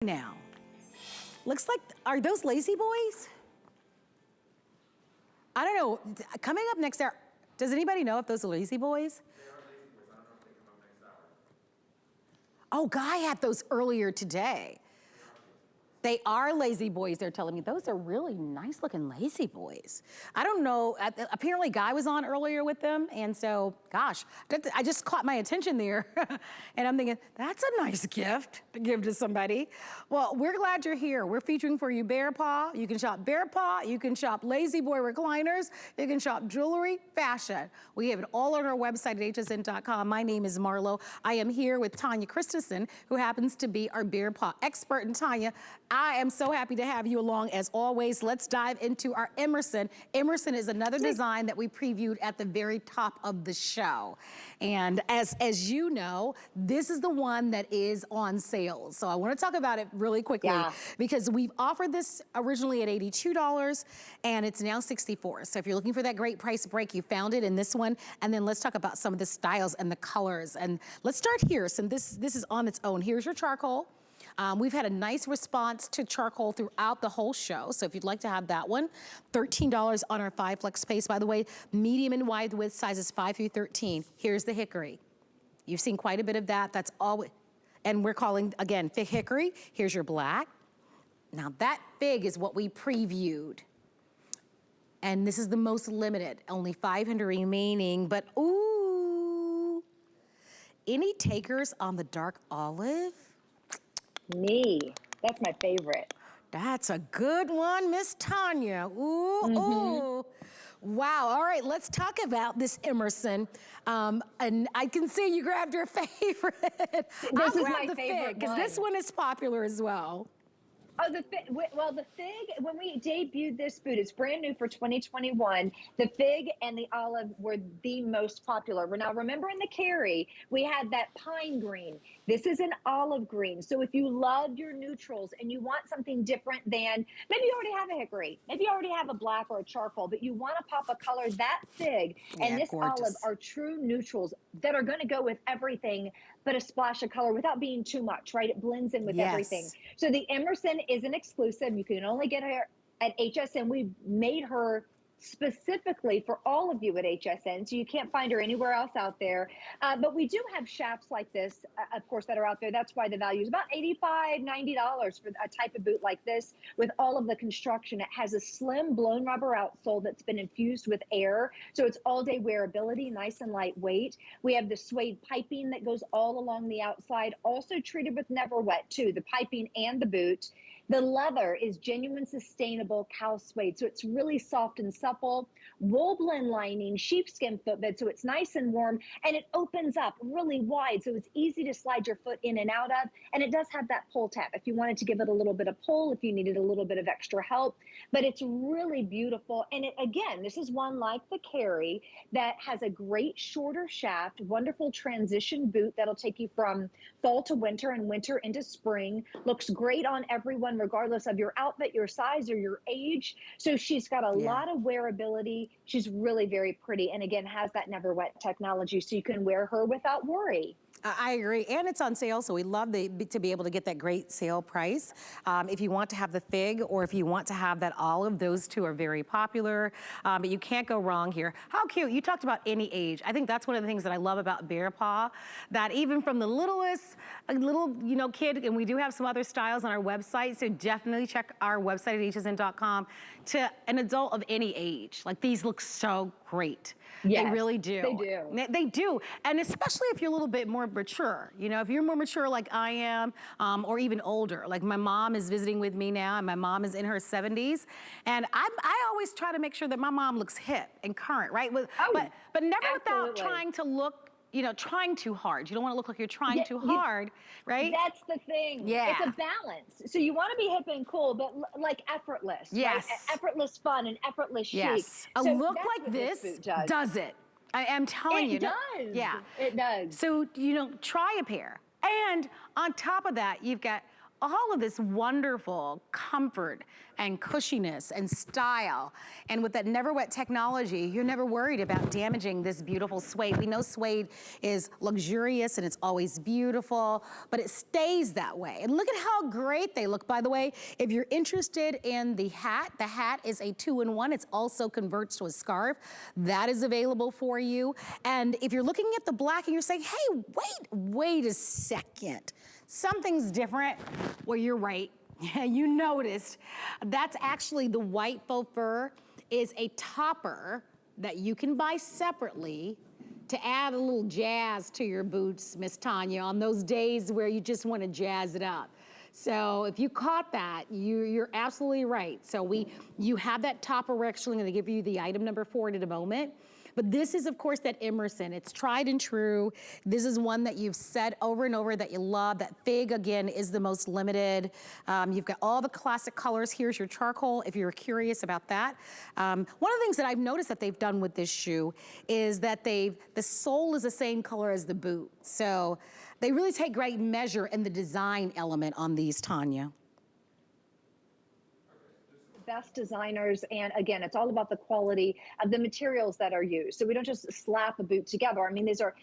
Now, looks like, are those Lazy Boys? I don't know. Coming up next hour, does anybody know if those are Lazy Boys? They are Lazy Boys. I don't know if they come up next hour. Oh, Guy had those earlier today. They are Lazy Boys, they're telling me. Those are really nice looking Lazy Boys. I don't know, apparently Guy was on earlier with them, and so, gosh, I just caught my attention there. And I'm thinking, that's a nice gift to give to somebody. Well, we're glad you're here. We're featuring for you BEARPAW. You can shop BEARPAW, you can shop Lazy Boy recliners, you can shop jewelry, fashion. We have it all on our website at hsn.com. My name is Marlo. I am here with Tanya Christensen, who happens to be our BEARPAW expert. And Tanya, I am so happy to have you along as always. Let's dive into our Emersyn. Emersyn is another design that we previewed at the very top of the show. And as you know, this is the one that is on sale. So I want to talk about it really quickly because we've offered this originally at $82 and it's now $64. So if you're looking for that great price break, you found it in this one. And then let's talk about some of the styles and the colors. And let's start here. So this is on its own. Here's your charcoal. We've had a nice response to charcoal throughout the whole show. So if you'd like to have that one, $13 on our 5 flex space. By the way, medium and wide width sizes 5 through 13. Here's the hickory. You've seen quite a bit of that. That's all, and we're calling, again, fig hickory. Here's your black. Now that fig is what we previewed. And this is the most limited, only 500 remaining, but ooh. Any takers on the dark olive? Me, that's my favorite. That's a good one, Miss Tanya. Ooh, ooh. Wow, all right, let's talk about this Emersyn. And I can see you grabbed your favorite. This is my favorite because this one is popular as well. Oh, the fig, well, the fig, when we debuted this boot, it's brand new for 2021. The fig and the olive were the most popular. Now, remember in the carry, we had that pine green. This is an olive green. So if you love your neutrals and you want something different than, maybe you already have a hickory, maybe you already have a black or a charcoal, but you want to pop a color, that fig and this olive are true neutrals that are going to go with everything but a splash of color without being too much, right? It blends in with everything. So the Emersyn is an exclusive. You can only get her at HSN. We made her specifically for all of you at HSN, so you can't find her anywhere else out there. But we do have shafts like this, of course, that are out there. That's why the value is about $85, $90 for a type of boot like this with all of the construction. It has a slim blown rubber outsole that's been infused with air, so it's all-day wearability, nice and lightweight. We have the suede piping that goes all along the outside, also treated with NeverWet too, the piping and the boot. The leather is genuine, sustainable cow suede, so it's really soft and supple. Wool blend lining, sheepskin footbed, so it's nice and warm, and it opens up really wide, so it's easy to slide your foot in and out of, and it does have that pull tab if you wanted to give it a little bit of pull, if you needed a little bit of extra help, but it's really beautiful. And it, again, this is one like the carry that has a great shorter shaft, wonderful transition boot that'll take you from fall to winter and winter into spring, looks great on everyone regardless of your outfit, your size, or your age. So she's got a lot of wearability. She's really very pretty, and again, has that NeverWet technology, so you can wear her without worry. I agree, and it's on sale, so we love to be able to get that great sale price. If you want to have the fig, or if you want to have that olive, those two are very popular, but you can't go wrong here. How cute, you talked about any age. I think that's one of the things that I love about BEARPAW, that even from the littlest, little kid, and we do have some other styles on our website, so definitely check our website at hsn.com, to an adult of any age. Like, these look so great. Yes, they really do. They do. They do, and especially if you're a little bit more mature. You know, if you're more mature like I am, or even older. Like my mom is visiting with me now, and my mom is in her 70s, and I always try to make sure that my mom looks hip and current, right? But never without trying to look, trying too hard. You don't want to look like you're trying too hard, right? That's the thing. Yeah. It's a balance. So you want to be hip and cool, but like effortless. Yes. Right? Effortless fun and effortless chic. Yes. So a look like this does it. I am telling you. It does. Yeah. It does. So, try a pair. And on top of that, you've got all of this wonderful comfort and cushiness and style. And with that NeverWet technology, you're never worried about damaging this beautiful suede. We know suede is luxurious and it's always beautiful, but it stays that way. And look at how great they look, by the way. If you're interested in the hat is a 2-in-1. It also converts to a scarf. That is available for you. And if you're looking at the black and you're saying, hey, wait a second. Something's different. Well, you're right. You noticed. That's actually the white faux fur is a topper that you can buy separately to add a little jazz to your boots, Miss Tanya, on those days where you just want to jazz it up. So if you caught that, you're absolutely right. So you have that topper. We're actually going to give you the item number 4 in a moment. But this is, of course, that Emersyn. It's tried and true. This is one that you've said over and over that you love. That fig, again, is the most limited. You've got all the classic colors. Here's your charcoal, if you're curious about that. One of the things that I've noticed that they've done with this shoe is that the sole is the same color as the boot. So they really take great measure in the design element on these, Tanya. Best designers, and again, it's all about the quality of the materials that are used. So we don't just slap a boot together. I mean, these are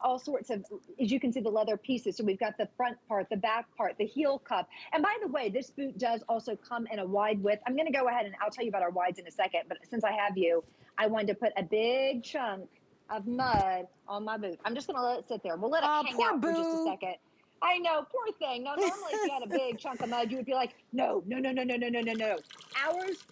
all sorts of, as you can see, the leather pieces. So we've got the front part, the back part, the heel cup. And by the way, this boot does also come in a wide width. I'm going to go ahead and I'll tell you about our wides in a second, but since I have you, I wanted to put a big chunk of mud on my boot. I'm just going to let it sit there. We'll let it hang out for just a second. I know, poor thing. Now, normally if you had a big chunk of mud, you would be like, no. Ours,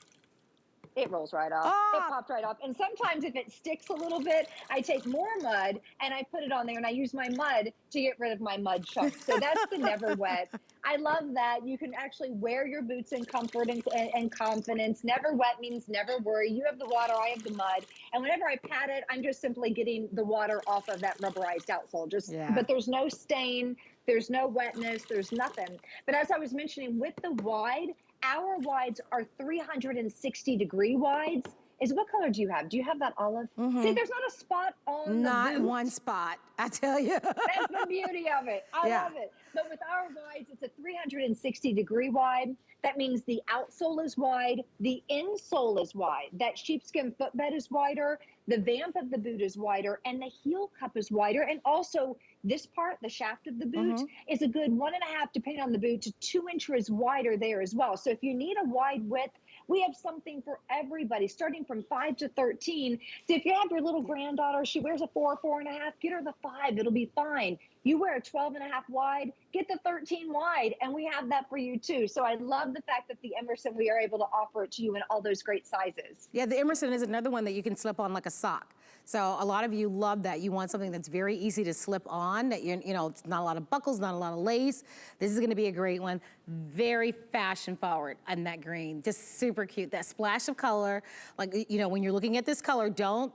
it rolls right off. It popped right off. And sometimes if it sticks a little bit, I take more mud and I put it on there and I use my mud to get rid of my mud chunks. So that's the NeverWet. I love that. You can actually wear your boots in comfort and confidence. NeverWet means never worry. You have the water, I have the mud. And whenever I pat it, I'm just simply getting the water off of that rubberized outsole. But there's no stain. There's no wetness, there's nothing. But as I was mentioning, with the wide, our wides are 360-degree wides. What color do you have? Do you have that olive? See, there's not a spot on the boot. Not one spot, I tell you. That's the beauty of it. I love it. But with our wides, it's a 360-degree wide. That means the outsole is wide, the insole is wide. That sheepskin footbed is wider, the vamp of the boot is wider, and the heel cup is wider. And also this part, the shaft of the boot, is a good 1.5, depending on the boot, to 2 inches wider there as well. So if you need a wide width, we have something for everybody, starting from 5 to 13. So if you have your little granddaughter, she wears a 4, 4.5, get her the 5, it'll be fine. You wear a 12.5 wide, get the 13 wide, and we have that for you too. So I love the fact that the Emersyn, we are able to offer it to you in all those great sizes. Yeah, the Emersyn is another one that you can slip on like a sock. So a lot of you love that. You want something that's very easy to slip on, that you know, it's not a lot of buckles, not a lot of lace. This is gonna be a great one. Very fashion forward on that green, just super cute. That splash of color, like, you know, when you're looking at this color, don't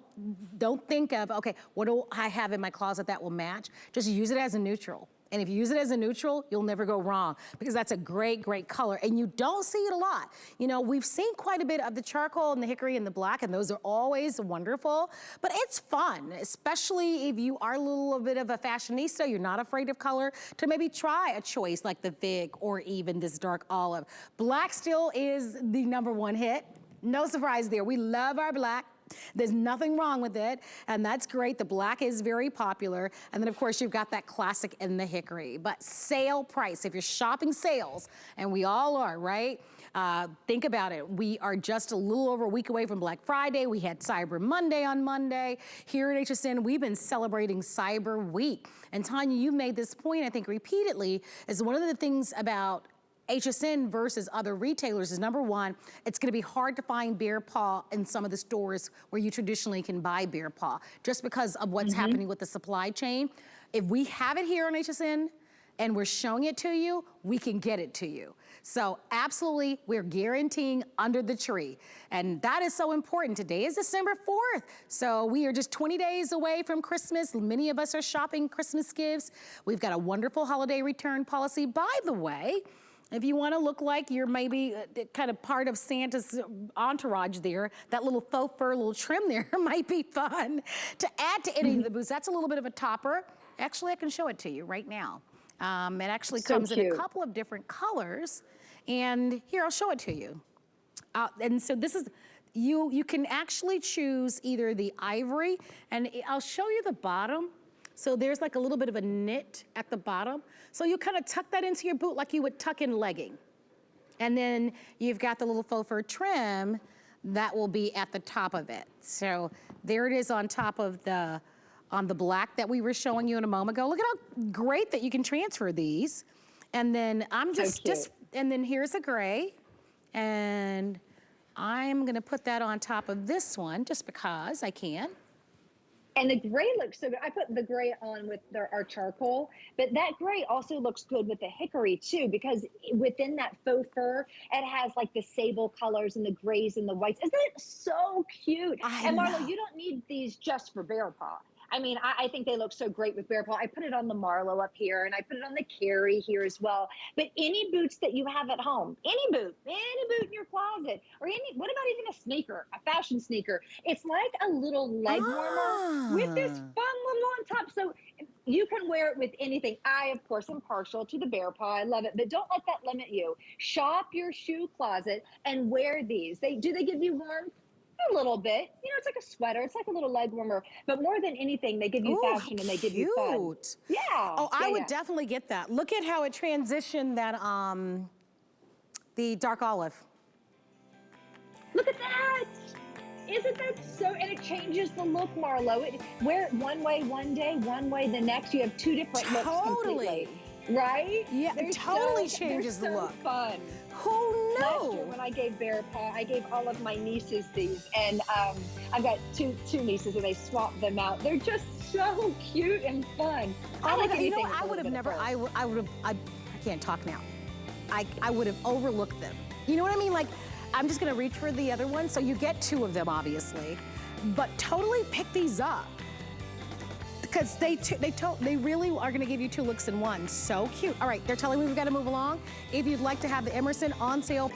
think of, okay, what do I have in my closet that will match? Just use it as a neutral. And if you use it as a neutral, you'll never go wrong, because that's a great, great color. And you don't see it a lot. You know, we've seen quite a bit of the charcoal and the hickory and the black, and those are always wonderful. But it's fun, especially if you are a little bit of a fashionista, you're not afraid of color, to maybe try a choice like the fig or even this dark olive. Black still is the #1 hit. No surprise there. We love our black. There's nothing wrong with it, and that's great. The black is very popular. And then, of course, you've got that classic in the hickory. But sale price, if you're shopping sales, and we all are, right? Think about it. We are just a little over a week away from Black Friday. We had Cyber Monday on Monday. Here at HSN, we've been celebrating Cyber Week. And Tanya, you made this point, I think, repeatedly, is one of the things about HSN versus other retailers is, #1, it's gonna be hard to find BEARPAW in some of the stores where you traditionally can buy BEARPAW, just because of what's happening with the supply chain. If we have it here on HSN and we're showing it to you, we can get it to you. So absolutely, we're guaranteeing under the tree. And that is so important. Today is December 4th. So we are just 20 days away from Christmas. Many of us are shopping Christmas gifts. We've got a wonderful holiday return policy. By the way, if you want to look like you're maybe kind of part of Santa's entourage there, that little faux fur, little trim there might be fun to add to any of the boots. That's a little bit of a topper. Actually, I can show it to you right now. It actually So comes in a cute. couple of different colors. And here, I'll show it to you. And so this is, you can actually choose either the ivory, and I'll show you the bottom. So there's like a little bit of a knit at the bottom. So you kind of tuck that into your boot like you would tuck in legging. And then you've got the little faux fur trim that will be at the top of it. So there it is on top of on the black that we were showing you in a moment ago. Look at how great that you can transfer these. And then I'm and then here's a gray. And I'm gonna put that on top of this one just because I can. And the gray looks so good. I put the gray on with our charcoal, but that gray also looks good with the hickory too, because within that faux fur, it has like the sable colors and the grays and the whites. Isn't it so cute? And Marlo, you don't need these just for bear paw. I mean, I think they look so great with bear paw. I put it on the Marlo up here, and I put it on the Carrie here as well. But any boots that you have at home, any boot in your closet, or what about even a sneaker, a fashion sneaker? It's like a little leg warmer with this fun little on top. So you can wear it with anything. I, of course, am partial to the bear paw. I love it, but don't let that limit you. Shop your shoe closet and wear these. Do they give you warmth? A little bit. You know, it's like a sweater. It's like a little leg warmer. But more than anything, they give you fashion and they give you fun. Yeah. Oh, I would definitely get that. Look at how it transitioned that, the dark olive. Look at that. Isn't that so? And it changes the look, Marlo. Wear it one way one day, one way the next. You have two different looks completely. Right? Yeah, it totally changes the look. Fun. Who knew? Last year when I gave bear paw, I gave all of my nieces these, and I've got two nieces, and they swapped them out. They're just so cute and fun. I would have never. I can't talk now. I would have overlooked them. You know what I mean? Like, I'm just gonna reach for the other one. So you get two of them, obviously, but totally pick these up. Because they really are gonna give you two looks in one. So cute. All right, they're telling me we've got to move along. If you'd like to have the Emerson on sale